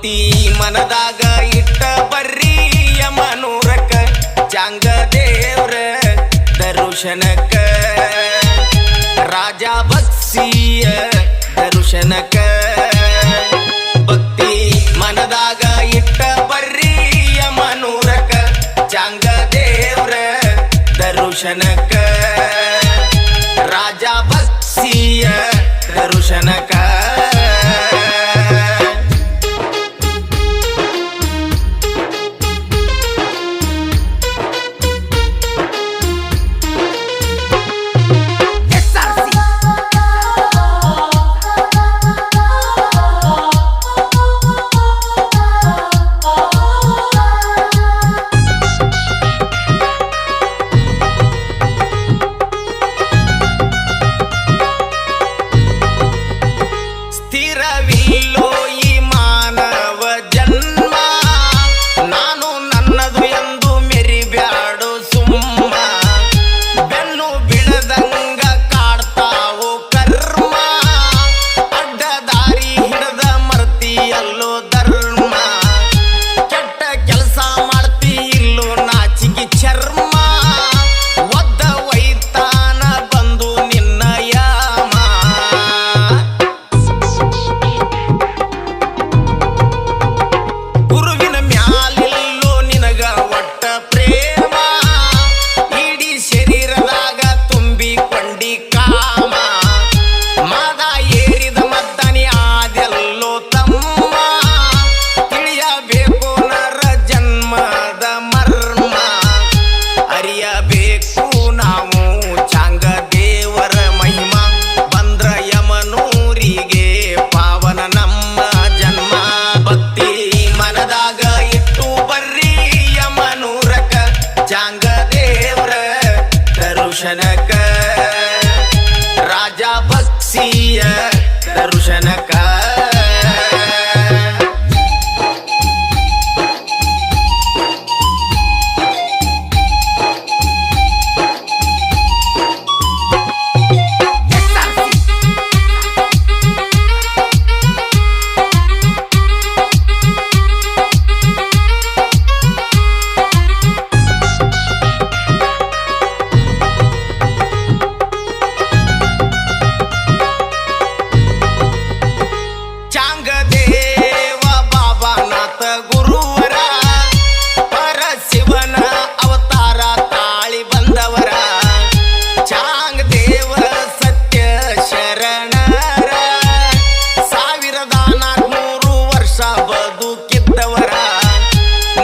ಭಕ್ತಿ ಮನದಾಗ ಇಟ್ಟ ಬರ್ರಿ ಯಮನೂರಕ ಚಾಂಗ ದೇವ್ರ ದರ್ಶನಕ್ಕ ರಾಜ ಬಕ್ಸಿಯ ದರ್ಶನಕ್ಕ ಭಕ್ತಿ ಮನದಾಗ ಇಟ್ಟ ಬರ್ರಿ ಯಮನೂರಕ ಚಾಂಗ ದೇವ್ರ ದರ್ಶನಕ್ಕ ರಾಜ ಬಕ್ಸಿಯ ದರ್ಶನಕ್ಕ ಸ್ಥಿರವಿಲ್ಲೋ ಈ ಮಾನವ ಜನ್ಮ ನಾನು ನನ್ನದು ಎಂದು ಮೆರಿಬ್ಯಾಡು ಸುಮ್ಮ ಬೆನ್ನು ಬಿಡದಂಗ ಕಾಡ್ತಾವೋ ಕರ್ಮ ಅಡ್ಡ ದಾರಿ ಹಿಡದ ಮರ್ತಿಯಲ್ಲೋ ಧರ್ಮ ಕೆಟ್ಟ ಕೆಲಸ ಮಾಡ್ತಿ ಇಲ್ಲೋ ನಾಚಿಕೆ ಚರ್ಮ ಒದ್ದ ವೈತಾನ ಬಂದು ನಿನ್ನ ಯಾಮ ಗುರುವಿನ ಮ್ಯಾಲಿಲ್ಲೋ ನಿನಗ ಒಟ್ಟ ಪ್ರೇಮ ಇಡೀ ಶರೀರದಾಗ ತುಂಬಿಕೊಂಡಿ ಕಾಮ ಮಾದ ಏರಿದ ಮದ್ದನಿ ಆದೆಲ್ಲೋ ತಮ್ಮ ತಿಳಿಯಬೇಕು ನರ ಜನ್ಮದ ಮರ್ಮ ಅರಿಯಬೇಕು ನಾವು ಚಾಂಗ ದೇವರ ಮಹಿಮಾ ಬಂದ್ರ ಯಮನೂರಿಗೆ ಪಾವನ ನಮ್ಮ ಜನ್ಮ ಭಕ್ತಿ ಮನದಾಗ ಇಟ್ಟು ಬರ್ರಿ ಯಮನೂರಕ ಚಾಂಗ ದೇವರ ದರ್ಶನಕ್ಕ ರಾಜ ಬಕ್ಸಿಯ ದರ್ಶನಕ್ಕ ಚಾಂಗ ದೇವ ಬಾಬಾನಾಥ ಗುರುವರ ಪರ ಶಿವನ ಅವತಾರ ತಾಳಿ ಬಂದವರ ಚಾಂಗ ದೇವ ಸತ್ಯ ಶರಣರ 1400 ವರ್ಷ ಬದುಕಿದ್ದವರ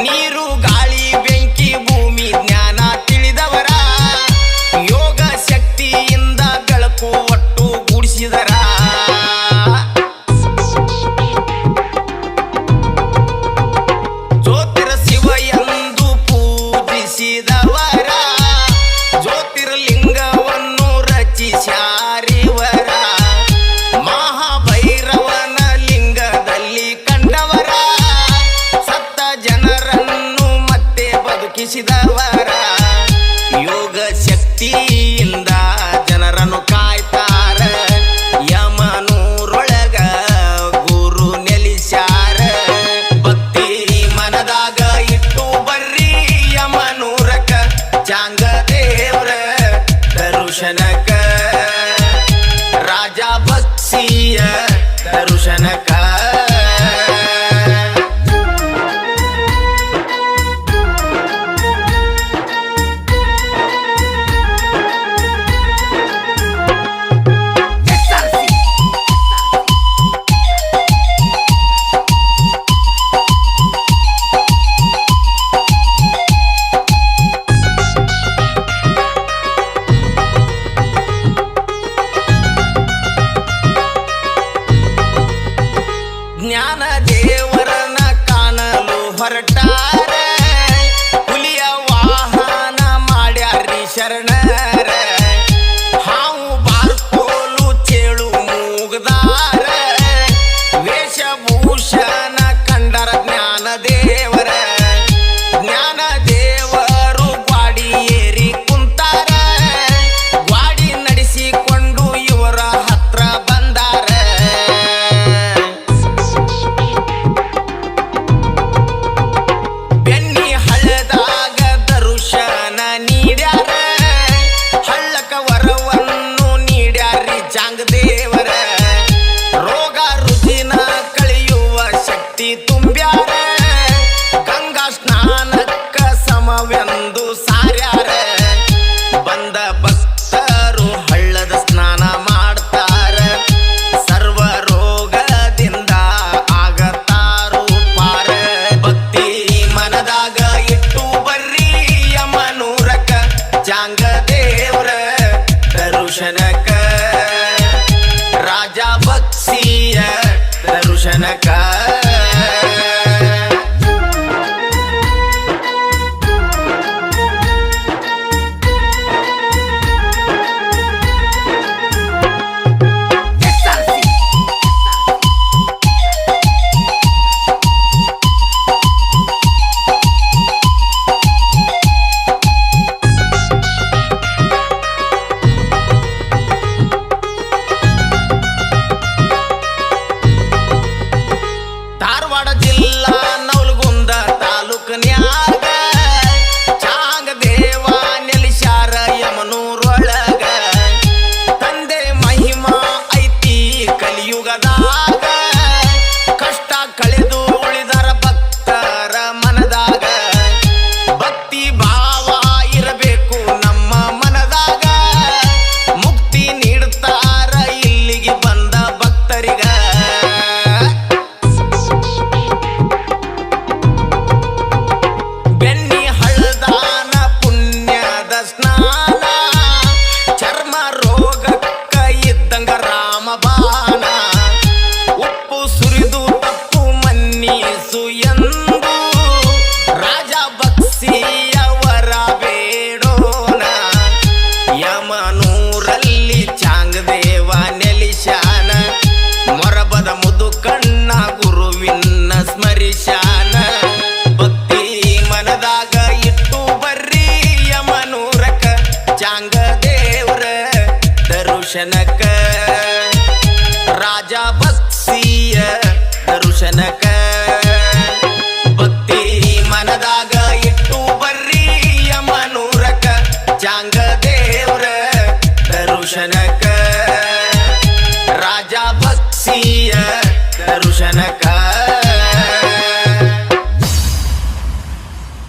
ನೀರು ಗಾಳಿ ಬೆಂಕಿ ಭೂಮಿ ಜ್ಞಾನ ತಿಳಿದವರ ಯೋಗ ಶಕ್ತಿಯಿಂದ ಬೆಳಕು ಒಟ್ಟು ಗೂಡಿಸಿದರ ಜ್ಯೋತಿರ ಶಿವ ಎಂದು ಪೂಜಿಸಿದವರ ಜ್ಯೋತಿರ್ಲಿಂಗವನ್ನು ರಚಿಸ್ಯಾರಿವರ ಮಹಾಭೈರವನ ಲಿಂಗದಲ್ಲಿ ಕಂಡವರ ಸತ್ತ ಜನರನ್ನು ಮತ್ತೆ ಬದುಕಿಸಿದವರ ಯೋಗ ಶಕ್ತಿಯಿಂದ ಜನರನ್ನು ಕಾಯ್ತಾರ ಯಮನೂರೊಳಗ ಗುರು ನೆಲೆಸ್ಯಾರ ಭಕ್ತಿ ಮನದಾಗ ಇಟ್ಟು ಬರ್ರಿ ಯಮನೂರಕ ಚಾಂಗ ದೇವ್ರ ದರ್ಶನಕ್ಕ ರಾಜ ಬಕ್ಸಿಯ ದರ್ಶನಕ್ಕ ತುಂಬ್ಯಾರ ಗಂಗಾ ಸ್ನಾನಕ್ಕ ಸಮವೆಂದು ಸಾರ್ಯಾರ ಬಂದ ಭಕ್ತರು ಹಳ್ಳದ ಸ್ನಾನ ಮಾಡ್ತಾರ ಸರ್ವ ರೋಗದಿಂದ ಆಗತಾರು ಪಾರ ಭಕ್ತಿ ಮನದಾಗ ಇಟ್ಟು ಬರ್ರಿ ಯಮನೂರಕ ಜಾಂಗ ದೇವ್ರ ದರ್ಶನಕ ರಾಜ ಬಕ್ಸಿಯ ದರ್ಶನಕ ಧಾರವಾಡ ಜಿಲ್ಲಾ ನವಲಗುಂದ ತಾಲೂಕನ್ಯಾಗ ಚಾಂಗ ದೇವ ನೆಲಿಸ್ಯಾರ ಯಮನೂರೊಳಗ ತಂದೆ ಮಹಿಮಾ ಐತಿ ಕಲಿಯುಗದಾಗ ಕಷ್ಟ ಕಳೆದು ಉಳಿದರ ಭಕ್ತರ ಮನದಾಗ ಭಕ್ತಿ ಭಾವ ಇರಬೇಕು ನಮ್ಮ ಮನದಾಗ ಮುಕ್ತಿ ನೀಡ್ತಾರ ಇಲ್ಲಿಗೆ ಬಂದ ಭಕ್ತರಿಗ ಬೆಣ್ಣಿ ಹಳದಾನ ಪುಣ್ಯದ ಸ್ನಾನ ಚರ್ಮ ರೋಗಕ್ಕ ಇದ್ದಂಗ ರಾಮಬಾಣ ಉಪ್ಪು ಸುರಿದು ತಪ್ಪು ಮನ್ನಿಸು ಎಂದು ರಾಜ ಬಕ್ಸಿಯವರ ಬೇಡೋಣ ಯಮನೂರಲ್ಲಿ ಚಾಂಗದೇವ ನೆಲಿಶಾನ ಮೊರಬದ ಮುದುಕಣ್ಣ ಗುರುವಿನ ಸ್ಮರಿಶಾನ ಭಕ್ತಿ ಮನದಾಗ ಇಟ್ಟು ಬರ್ರಿ ಯಮನೂರಕ ಚಾಂಗ ದೇವ್ರ ದರ್ಶನಕ ರಾಜ ಬಕ್ಸಿಯ ದರ್ಶನಕ ಭಕ್ತಿ ಮನದಾಗ ಇಟ್ಟು ಬರ್ರಿ ಯಮನೂರಕ ಚಾಂಗ